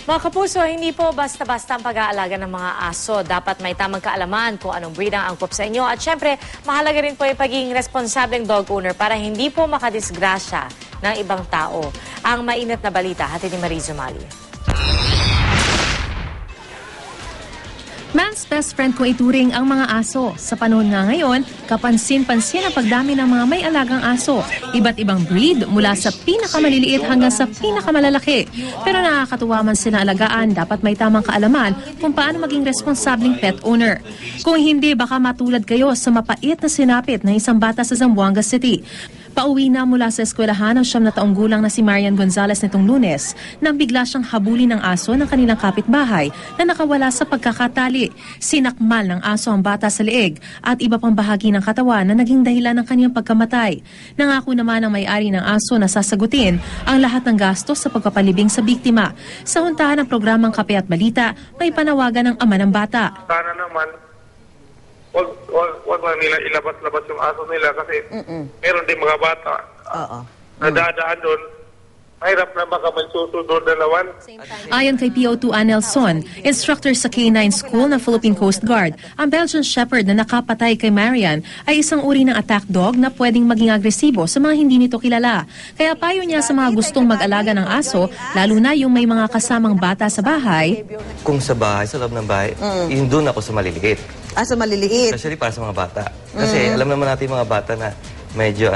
Mga kapuso, hindi po basta-basta ang pag-aalaga ng mga aso. Dapat may tamang kaalaman kung anong breed ang angkop sa inyo. At syempre, mahalaga rin po yung pagiging responsableng dog owner para hindi po makadisgrasya ng ibang tao. Ang mainit na balita, hatid ni Mariz Umali. Man's best friend ko ituring ang mga aso. Sa panahon nga ngayon, kapansin-pansin ang pagdami ng mga may alagang aso. Iba't ibang breed mula sa pinakamaliliit hanggang sa pinakamalalaki. Pero nakakatuwa man sila alagaan, dapat may tamang kaalaman kung paano maging responsabling pet owner. Kung hindi, baka matulad kayo sa mapait na sinapit ng isang bata sa Zamboanga City. Pauwi na mula sa eskwelahan ang 9 na taong gulang na si Marian Gonzalez nitong Lunes nang bigla siyang habulin ng aso ng kanilang kapitbahay na nakawala sa pagkakatali. Sinakmal ng aso ang bata sa leeg at iba pang bahagi ng katawan na naging dahilan ng kanyang pagkamatay. Nangako naman ang may-ari ng aso na sasagutin ang lahat ng gastos sa pagpapalibing sa biktima. Sa huntahan ng programang Kape at Balita, may panawagan ng ama ng bata. Sana naman wag lang nila ilabas-labas yung aso nila kasi meron din mga bata na dadaan doon. Mahirap na baka may susunod na lawan. Ayon kay PO2 Anelson, instructor sa K9 School ng Philippine Coast Guard, ang Belgian Shepherd na nakapatay kay Marian ay isang uri ng attack dog na pwedeng maging agresibo sa mga hindi nito kilala. Kaya payo niya sa mga gustong mag-alaga ng aso, lalo na yung may mga kasamang bata sa bahay. Kung sa bahay, sa loob ng bahay, yun doon ako sa maliliit. Sa maliliit? Especially para sa mga bata. Kasi alam naman natin mga bata na medyo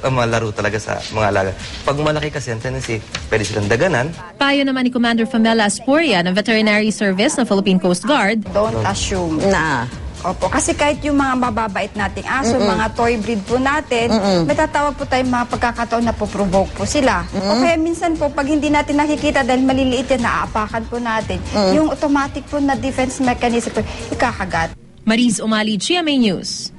malaro talaga sa mga alaga. Pag malaki kasi ang tendency, pwede silang daganan. Payo naman ni Commander Famela Asporia ng Veterinary Service ng Philippine Coast Guard. Don't assume na. Opo, kasi kahit yung mga mababait nating aso, mga toy breed po natin, may tatawag po tayong mga pagkakataon na po-provoke po sila. O kaya minsan po, pag hindi natin nakikita dahil maliliit yan, naaapakan po natin, yung automatic po na defense mechanism po, ikakagat. Mariz Umali, GMA News.